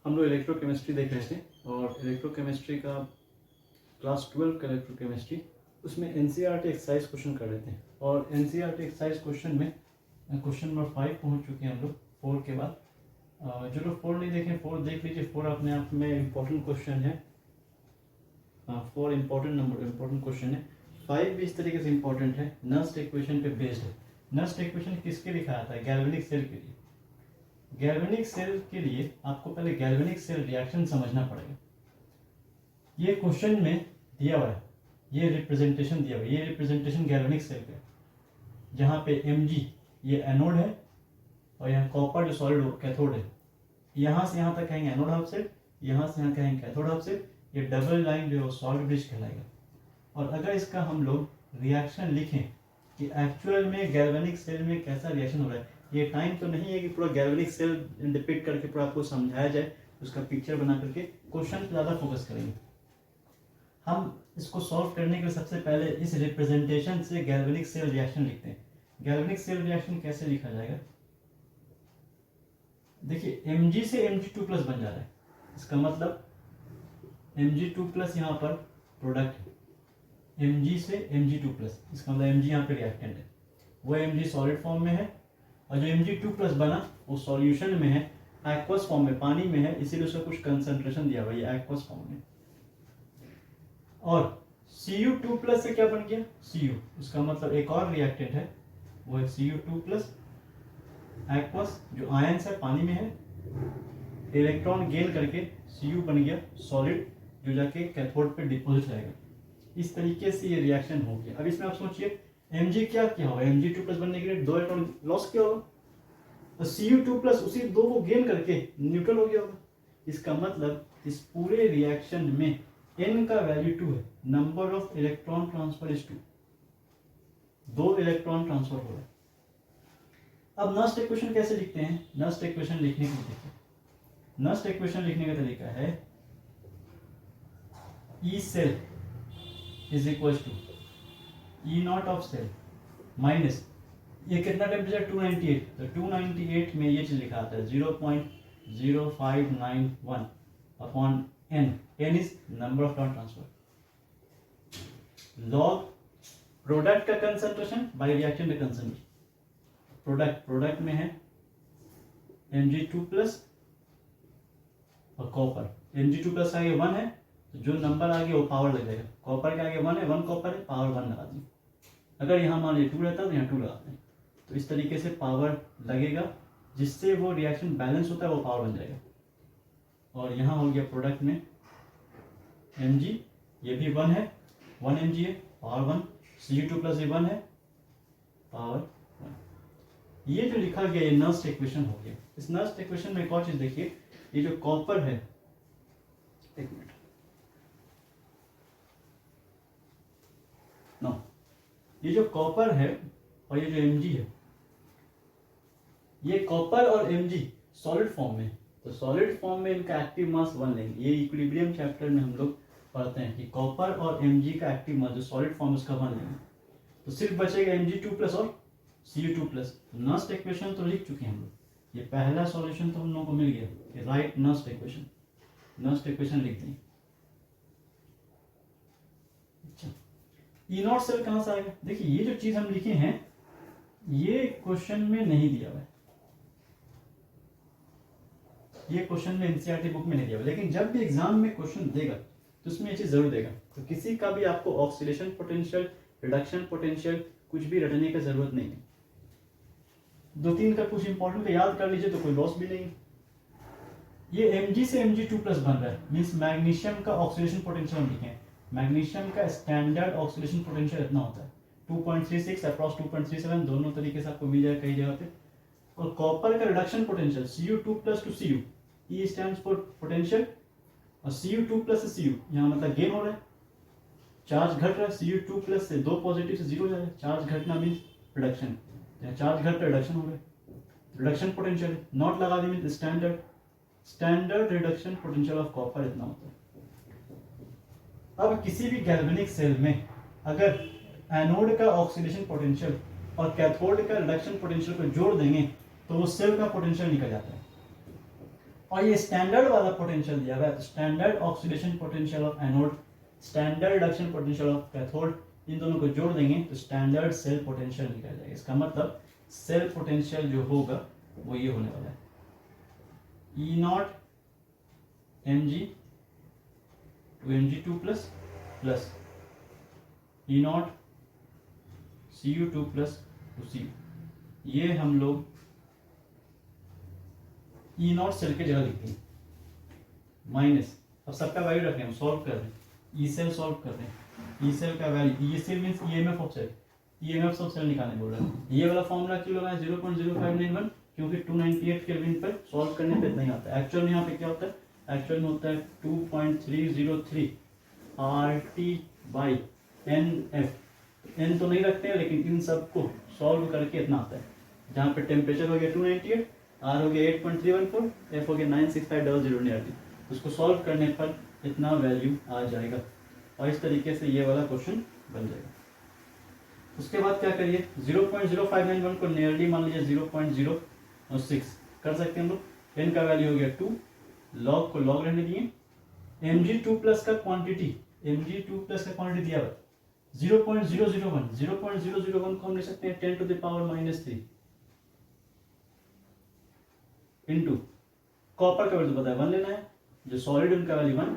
हम लोग इलेक्ट्रोकेमिस्ट्री देख रहे थे और इलेक्ट्रोकेमिस्ट्री का क्लास 12 का इलेक्ट्रोकेमिस्ट्री उसमें एनसीईआरटी एक्सरसाइज क्वेश्चन कर रहे थे और एनसीईआरटी एक्सरसाइज क्वेश्चन में क्वेश्चन नंबर 5 पहुंच चुके हैं हम लोग 4 के बाद। जो लोग 4 नहीं देखें 4 देख लीजिए। 4 अपने आप में इम्पोर्टेंट क्वेश्चन है। 4 इम्पोर्टेंट क्वेश्चन है। 5 भी इस तरीके से इम्पोर्टेंट है, नस्ट इक्वेशन पे बेस्ड है। नस्ट इक्वेशन किसके लिए कहा था? गैल्वेनिक सेल के लिए। गैल्वेनिक सेल के लिए आपको पहले गैल्वेनिक सेल रिएक्शन समझना पड़ेगा। ये क्वेश्चन में दिया हुआ है, ये रिप्रेजेंटेशन दिया हुआ है, ये रिप्रेजेंटेशन गैल्वेनिक सेल का है, जहाँ पे Mg ये एनोड है और यहाँ कॉपर जो सॉलिड कैथोड है। यहाँ से यहाँ तक कहेंगे एनोड हाफ सेल, यहाँ से यहाँ कहेंगे कैथोड हाफ सेल। ये डबल लाइन जो है सॉलिड ब्रिज कहलाएगा। और अगर इसका हम लोग रिएक्शन लिखें कि एक्चुअल में गैल्वेनिक सेल में कैसा रिएक्शन हो रहा है, ये टाइम तो नहीं है कि पूरा गैल्वेनिक सेल डिपिक्ट करके पूरा आपको समझाया जाए, उसका पिक्चर बना करके क्वेश्चन पे ज़्यादा फोकस करेंगे। हम इसको सॉल्व करने के लिए सबसे पहले इस रिप्रेजेंटेशन से गैल्वेनिक सेल रिएक्शन लिखते हैं। गैल्वेनिक सेल रिएक्शन कैसे लिखा जाएगा? देखिए Mg से Mg2+ बन जा रहा है, इसका मतलब Mg2+ यहाँ पर प्रोडक्ट है, Mg से Mg2+, इसका मतलब Mg यहाँ पे रिएक्टेंट है, वो Mg सॉलिड फॉर्म में है और जो Mg2+ बना वो सॉल्यूशन में है, एक्वस फॉर्म में, पानी में है, इसीलिए उसका कुछ कंसंट्रेशन दिया हुआ है एक्वस फॉर्म में। और Cu2+ से क्या बन गया? Cu, उसका मतलब एक और रिएक्टेंट है, वो है Cu2+, एक्वस जो आयंस है पानी में है, इलेक्ट्रॉन गेन करके Cu बन गया सॉलिड, जो जाके कैथोड पे डिपॉजिट रहेगा। इस तरीके से ये रिएक्शन हो गया। अब इसमें आप सोचिए Mg क्या होगा? Mg2+ बनने के लिए 2 इलेक्ट्रॉन लॉस किया होगा और Cu2+ उसी 2 को गेन करके न्यूट्रल हो गया होगा। इसका मतलब इस पूरे रिएक्शन में n का वैल्यू 2 है, number of electron transfer is 2, 2 electron transfer हो रहा है। अब नस्ट इक्वेशन कैसे लिखते हैं? नस्ट इक्वेशन लिखने का तरीका, नस्ट इक्वेशन लिखने का तरीका है E cell is equal to E0 of cell minus ये कितना टेम्परेचर 298, तो 298 में ये चीज लिखा आता है 0.0591 upon n, n is number of transfer, log product का कंसंट्रेशन बाय रिएक्टेंट का कंसंट्रेशन। प्रोडक्ट में है Mg2+ और कॉपर। Mg2+ आगे 1 है, तो जो नंबर आगे वो पावर लग जाएगा। कॉपर के आगे 1 है, 1 कॉपर है, पावर 1 लगा देंगे। अगर यहाँ मान लीजिए 2 रहता है तो यहाँ 2 लगाते हैं, तो इस तरीके से पावर लगेगा, जिससे वो रिएक्शन बैलेंस होता है, वो पावर बन जाएगा। और यहाँ हो गया प्रोडक्ट में Mg, ये भी 1 है, 1 Mg है, पावर 1, Cu2+ भी 1 है, पावर 1। ये जो लिखा गया ये नस्ट इक्वेशन हो गया। इस नस्ट इक्वेशन में एक और चीज देखिए, ये जो कॉपर है, एक मिनट, नो, ये जो कॉपर है और ये जो Mg है, ये कॉपर और Mg सॉलिड फॉर्म में, तो सॉलिड फॉर्म में इनका एक्टिव मास 1 लेंगे। ये इक्विलिब्रियम चैप्टर में हम लोग पढ़ते हैं कि कॉपर और Mg का एक्टिव मास जो सॉलिड फॉर्म उसका 1 लेंगे, तो सिर्फ बचेगा Mg2+ और Cu2+। नस्ट इक्वेशन तो लिख चुके हैं हम लोग, ये पहला सॉल्यूशन तो हम लोगों को मिल गया कि right Nernst equation, Nernst equation लिख दें। अच्छा, E0 सेल कहां से आएगा? देखिए ये जो चीज हम लिखे हैं ये क्वेश्चन में नहीं दिया हुआ है, ये क्वेश्चन में एनसीईआरटी बुक में नहीं दिया हुआ, लेकिन जब भी एग्जाम में क्वेश्चन देगा तो उसमें ये चीज जरूर देगा। तो किसी का भी आपको ऑक्सीडेशन पोटेंशियल, रिडक्शन पोटेंशियल कुछ भी रटने की जरूरत नहीं है। 2-3 का कुछ इंपॉर्टेंट याद कर लीजिए तो कोई लॉस भी नहीं। ये Mg से Mg2+ बन रहा है, मीन्स मैग्नीशियम का ऑक्सीडेशन पोटेंशियल हम लिखे हैं। मैग्नीशियम का स्टैंडर्ड ऑक्सीडेशन पोटेंशियल इतना होता है 2.36 अप्रॉक्स 2.37, दोनों तरीके से आपको मिल जाएगा कई जगह पे। और कॉपर का reduction potential Cu2+ to Cu, E stands for potential, और Cu2+ से Cu, यहाँ मतलब गेन हो रहा है, चार्ज घट रहा है, Cu2+ से 2 पॉजिटिव से 0 जाएगा, चार्ज घटना मीन्स रिडक्शन, चार्ज घट रहा है, रिडक्शन हो रहा है, रिडक्शन पोटेंशियल नॉट लगा दी means standard reduction potential of copper इतना होता है। अब किसी भी गैल्वेनिक सेल में अगर एनोड का ऑक्सीडेशन पोटेंशियल और कैथोड का रिडक्शन पोटेंशियल को जोड़ देंगे तो वो सेल का पोटेंशियल निकल जाता है। और ये स्टैंडर्ड वाला पोटेंशियल दिया हुआ है, तो standard oxidation potential of anode, standard reduction potential of cathode, इन दोनों को जोड़ देंगे तो स्टैंडर्ड सेल पोटेंशियल निकल जाएगा। इसका मतलब सेल पोटेंशियल जो होगा वो ये होने वाला है E naught mg to mg2 plus plus E naught cu2 plus to cu। ये हम लोग ई नॉट सेल के जगह लिखते हैं माइनस, अब सबका वैल्यू रखें, हम सॉल्व कर रहे हैं, ई सेल सॉल्व कर रहे हैं, ई सेल का value, E cell means EMF of cell, EMF of cell निकालने बोल रहे हैं। ये वाला फॉर्मूला क्यों लगाया 0.0591, क्योंकि 298 केल्विन पर सॉल्व करने पे नहीं आता है। एक्चुअल में यहाँ पे क्या होता है, एक्चुअल में होता है 2.303 RT बाई NF। एन तो नहीं रखते हैं लेकिन इन सबको सॉल्व करके इतना आता है, जहाँ पे टेम्परेचर हो गया 298, आर हो गया 8.314, एफ हो गया 96500 नियरली, उसको सॉल्व करने पर इतना वैल्यू आ जाएगा। और इस तरीके से ये वाला क्वेश्चन बन जाएगा। उसके बाद क्या करिए, 0.0591 को नियरली मान लीजिए 0.06 कर सकते हैं हम लोग। एन का वैल्यू हो गया 2, लॉग को लॉग रहने दिए, mg2 प्लस का क्वांटिटी, mg2 प्लस का क्वांटिटी दिया हुआ 0.001, 0.001 को हम ले सकते हैं 10 to the power -3 into copper का वैल्यू बताया 1 लेना है, जो सॉलिड उनका वैल्यू 1,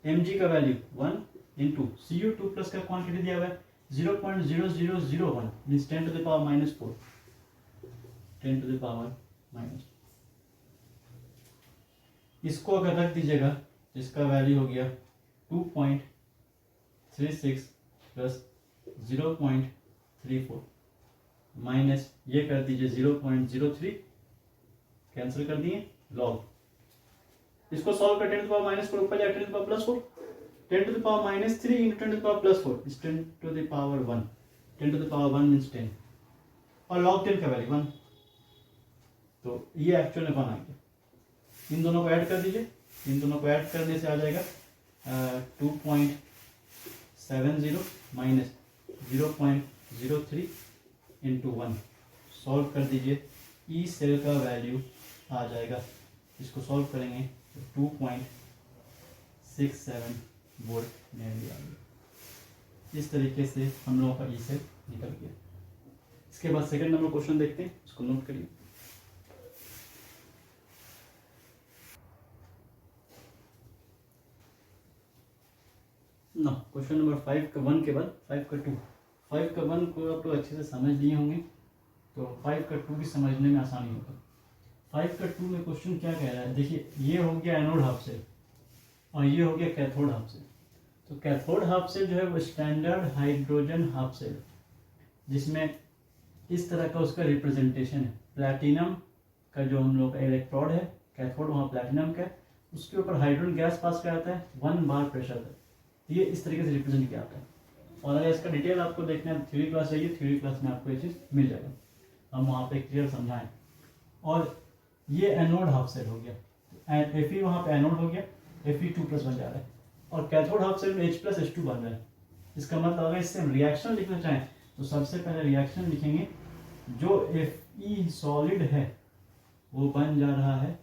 mg का वैल्यू 1 इंटू cu2 प्लस का क्वांटिटी दिया हुआ है 0.0001 means 10 to the power -4, 10 to the power -4। इसको अगर रख दीजिएगा तो इसका वैल्यू हो गया 2.36 प्लस 0.34 माइनस ये कर दीजिए 0.03, कैंसिल कर दिए, लॉग। इसको सॉल्व कर 10 to the power -4 ऊपर जाए 10 to the power +4, 10 to the power -3 into 10 to the power +4 is 10 to the power 1, 10 to the power 1 means 10, और log 10 का वैल्यू 1, तो ये एक्चुअल में 1 आ गया। इन दोनों को ऐड कर दीजिए, इन दोनों को ऐड करने से आ जाएगा 2.70 माइनस 0.03 इंटू 1, सॉल्व कर दीजिए, ई सेल का वैल्यू आ जाएगा, इसको सॉल्व करेंगे तो 2.67 वोल्ट नियरली आ गया। इस तरीके से हम लोगों का ई सेल निकल गया। इसके बाद सेकंड नंबर क्वेश्चन देखते हैं, इसको नोट करिए। ना क्वेश्चन नंबर 5 का 1 के बाद 5 का 2, 5 का 1 को आप लोग अच्छे से समझ लिए होंगे, तो 5 का 2 भी समझने में आसानी होगा। 5 का 2 में क्वेश्चन क्या कह रहा है, देखिए ये हो गया एनोड हाफ सेल और ये हो गया कैथोड हाफ सेल। तो कैथोड हाफ सेल जो है वो स्टैंडर्ड हाइड्रोजन हाफ सेल, जिसमें इस तरह का उसका रिप्रेजेंटेशन है, प्लैटिनम का जो हम लोग का इलेक्ट्रोड है, कैथोड वहाँ प्लैटिनम का, उसके ऊपर हाइड्रोजन गैस पास कराता है 1 बार प्रेशर तक, ये इस तरीके से रिप्रेजेंट किया जाता है। और अगर इसका डिटेल आपको देखना है थ्योरी क्लास चाहिए, थ्योरी क्लास में आपको ये चीज़ मिल जाएगा, हम वहाँ पे क्लियर समझाएं। और ये एनोड हाफ सेल हो गया, Fe वहाँ पे एनोड हो गया, Fe2+ बन जा रहा है, और कैथोड हाफ सेल में H+H2 बन रहा है। इसका मतलब अगर इससे हम रिएक्शन लिखना चाहें तो सबसे पहले रिएक्शन लिखेंगे, जो Fe सॉलिड है वो बन जा रहा है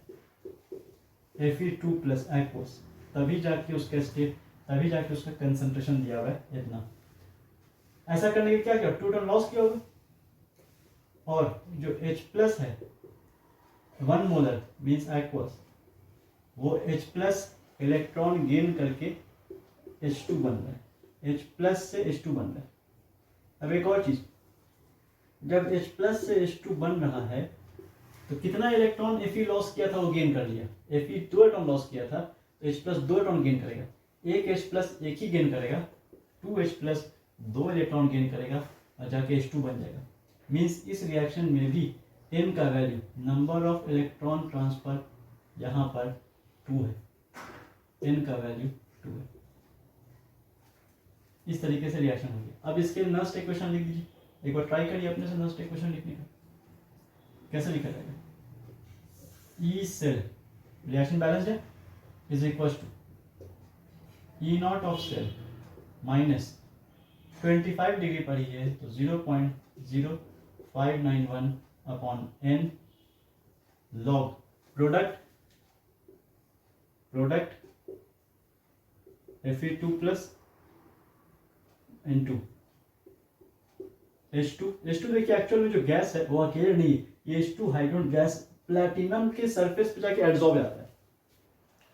Fe2+ एक्वस, तभी जाके उसका स्टेट, तभी जाके उसका कंसंट्रेशन दिया हुआ है इतना। ऐसा करने के क्या किया, 2 टर्म लॉस किया होगा, और जो H+ है 1 मोलर मीन्स एक्वस, वो H+ इलेक्ट्रॉन गेन करके H2 बन रहा है, H+ से H2 बन रहा है। अब एक और चीज, जब H+ से H2 बन रहा है तो कितना इलेक्ट्रॉन Fe लॉस किया था वो गेन कर लिया, Fe 2 इलेक्ट्रॉन लॉस किया था तो H+ 2 इलेक्ट्रॉन गेन करेगा, एक H+ एक ही गेन करेगा, 2H+ 2 इलेक्ट्रॉन गेन करेगा और जाके H2 बन जाएगा। मीन्स इस रिएक्शन में भी n का value, number of electron transfer यहाँ पर 2 है, n का वैल्यू 2 है। इस तरीके से रिएक्शन हो गया। अब इसके नेक्स्ट इक्वेशन लिख दीजिए, एक बार ट्राई करिए अपने से नेक्स्ट इक्वेशन लिखने का, कैसे लिखा जाएगा। ई सेल रिएक्शन बैलेंस है is equal to E not of cell minus 25 degree पर ही है तो 0.0591 upon n log product product Fe2 plus N2 H2 देखिए एक्चुअल में जो गैस है वो अकेले नहीं है, ये H2 हाइड्रोजन गैस प्लैटिनम के सरफेस पे जाके एड्सॉर्ब आता है।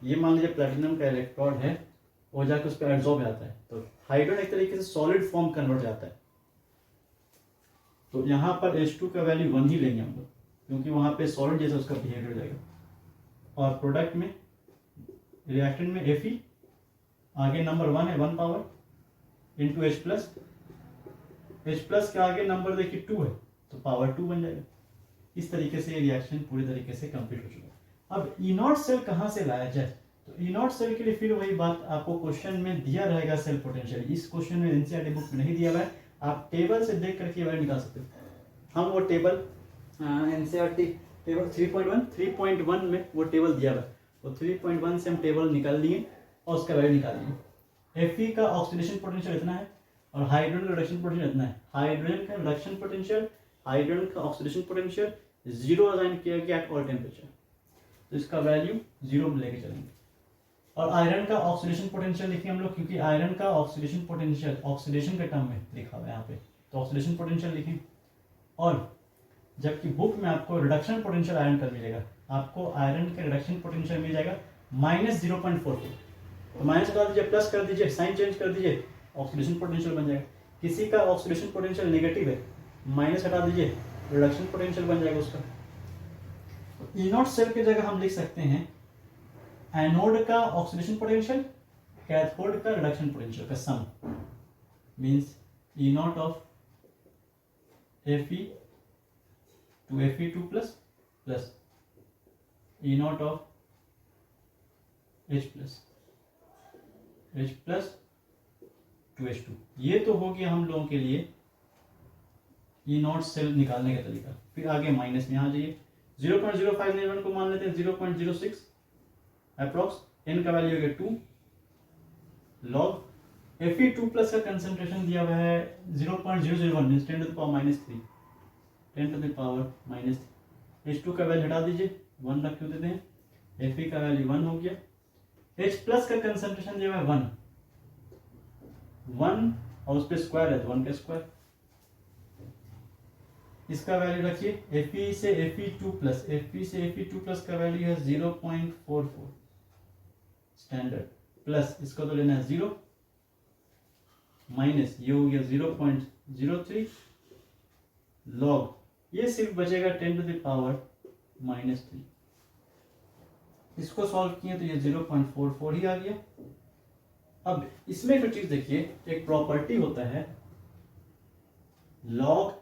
ये मान लीजिए प्लैटिनम का इलेक्ट्रोड है, वो जाके उस पर एड्सॉर्ब आता है, तो हाइड्रोजन एक तरीके से सॉलिड फॉर्म कन्वर्ट जाता है। तो यहाँ पर H2 का वैल्यू 1 ही लेंगे हम लोग, क्योंकि वहाँ पे सॉलिड जैसा उसका बिहेवियर हो जाएगा। और प्रोडक्ट में रिएक्टेंट में Fe आगे नंबर 1 है, 1 power into H plus, H plus के आगे नंबर देखिए 2 है, तो पावर 2 बन जाएगा। इस तरीके से ये रिएक्शन पूरी तरीके से कंप्लीट हो चुका है। अब E0 सेल कहाँ से लाया जाए, तो E0 सेल के लिए फिर वही बात आपको क्वेश्चन में दिया रहेगा सेल पोटेंशियल। इस क्वेश्चन में एनसीईआरटी बुक में नहीं दिया हुआ है, आप टेबल से देख करके वैल्यू निकाल सकते हो। हम वो टेबल एनसीईआरटी टेबल 3.1 में वो टेबल दिया हुआ है, वो 3.1 से हम टेबल निकाल लिए और उसका वैल्यू निकाल लिए। Fe का ऑक्सीडेशन पोटेंशियल इतना है और हाइड्रोजन का रिडक्शन पोटेंशियल इतना है। हाइड्रोजन का रिडक्शन पोटेंशियल, हाइड्रोजन का ऑक्सीडेशन पोटेंशियल 0 असाइन किया गया एट ऑल टेम्परेचर, तो इसका वैल्यू 0 में लेके चलेंगे। और आयरन का ऑक्सीडेशन पोटेंशियल लिखेंगे हम लोग, क्योंकि आयरन का ऑक्सीडेशन पोटेंशियल ऑक्सीडेशन के टर्म में लिखा हुआ है यहाँ पे, तो ऑक्सीडेशन पोटेंशियल लिखें। और जबकि बुक में आपको रिडक्शन पोटेंशियल आयरन का मिलेगा, आपको आयरन का रिडक्शन पोटेंशियल मिल जाएगा -0.44, तो माइनस हटा दीजिए, प्लस कर दीजिए, साइन चेंज कर दीजिए, ऑक्सीडेशन पोटेंशियल बन जाएगा। किसी का ऑक्सीडेशन पोटेंशियल नेगेटिव है, माइनस हटा दीजिए, रिडक्शन पोटेंशियल बन जाएगा उसका। E0 सेल की जगह हम लिख सकते हैं एनोड का ऑक्सीडेशन पोटेंशियल, कैथोड का रिडक्शन पोटेंशियल का sum, means E0 of Fe to Fe2 plus E0 of H plus to H2। ये तो हो गया हम लोगों के लिए E0 सेल निकालने का तरीका। फिर आगे माइनस में आ जाइए, 0.0591 को मान लेते हैं 0.06 अप्रोक्स, n का वैल्यू हो गया 2 लॉग Fe2 प्लस का कंसंट्रेशन दिया हुआ है 0.001 means 10 to the power -3, 10 to the power -3। H2 का वैल्यू हटा दीजिए, 1 रख देते हैं, Fe का वैल्यू 1 हो गया। H प्लस का कंसंट्रेशन दिया हुआ है 1 और उस पर स्क्वायर है तो 1 का स्क्वायर, इसका वैल्यू रखिए। Fe से Fe2 प्लस का वैल्यू है 0.44 स्टैंडर्ड, प्लस इसको तो लेना है 0, माइनस ये हो गया 0.03 लॉग, ये सिर्फ बचेगा 10 टू द पावर -3। इसको सॉल्व किए तो ये 0.44 ही आ गया। अब इसमें एक चीज देखिए, एक प्रॉपर्टी होता है log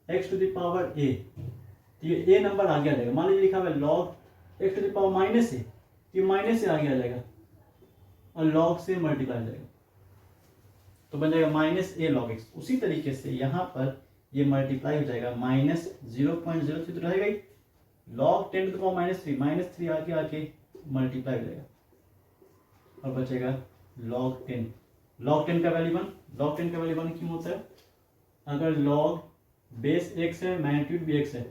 x to the power a, तो ये a नंबर आगे आ जाएगा। मान लीजिए लिखा हुआ है log x to the power -a, ये माइनस से आगे आ जाएगा और log से मल्टीप्लाई हो जाएगा, तो बन जाएगा -a log x। उसी तरीके से यहाँ पर ये मल्टीप्लाई हो जाएगा, -0.03 तो रहेगा ही, log 10 टू द पावर -3 आगे आके मल्टीप्लाई हो जाएगा और बचेगा log 10। log 10 का वैल्यू 1, log 10 का वैल्यू 1 क्यों होता है, अगर log बेस x है, मैग्नीट्यूड भी x है,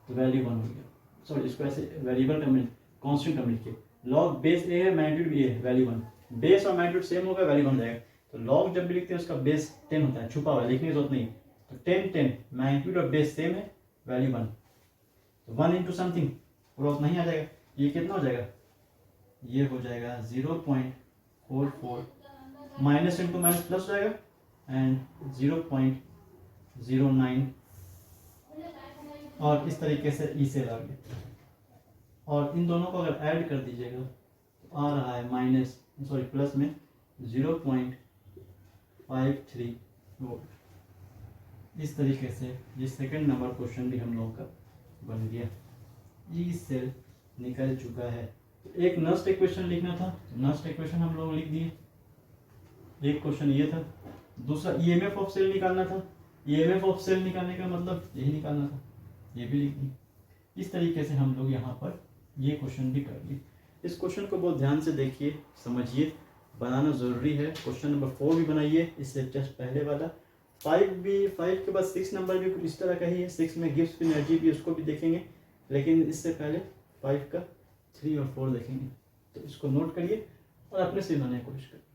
तो वैल्यू 1 हो गया। सॉरी, इसको ऐसे वेरिएबल टर्म में कांस्टेंट टर्म लिखिए, log बेस a है, मैग्नीट्यूड भी a है, वैल्यू 1, बेस और मैग्नीट्यूड सेम होगा, वैल्यू 1 हो जाएगा। तो log जब भी लिखते हैं उसका बेस 10 होता है, छुपा हुआ है, लिखने की जरूरत नहीं, तो 10 मैग्नीट्यूड और बेस सेम है, वैल्यू 1, तो 1 इंटू समथिंग पूरा उतना ही आ जाएगा। ये कितना हो जाएगा, ये हो जाएगा 0.44, माइनस इंटू माइनस प्लस हो जाएगा एंड 0.09, और इस तरीके से ई से लागे, और इन दोनों को अगर ऐड कर दीजिएगा तो आ रहा है प्लस में 0.53 वोल्ट। इस तरीके से ये सेकंड नंबर क्वेश्चन भी हम लोगों का बन गया, ई सेल निकल चुका है। एक नस्ट इक्वेशन लिखना था, नस्ट इक्वेशन हम लोग लिख दिए, एक क्वेश्चन ये था। दूसरा ईएमएफ ऑफ सेल निकालना था, ईएमएफ ऑफ सेल निकालने का मतलब यही निकालना था, ये भी लिख दिए। इस तरीके से हम लोग यहाँ पर ये क्वेश्चन भी कर लिए। इस क्वेश्चन को बहुत ध्यान से देखिए, समझिए, बनाना जरूरी है। क्वेश्चन नंबर 4 भी बनाइए, इससे जस्ट पहले वाला 5 के बाद 6 नंबर भी कुछ इस तरह का ही है। 6 में गिब्स एनर्जी भी, उसको भी देखेंगे, लेकिन इससे पहले 5 का 3 और 4 देखेंगे। तो इसको नोट करिए और अपने से बनाने की कोशिश करिए।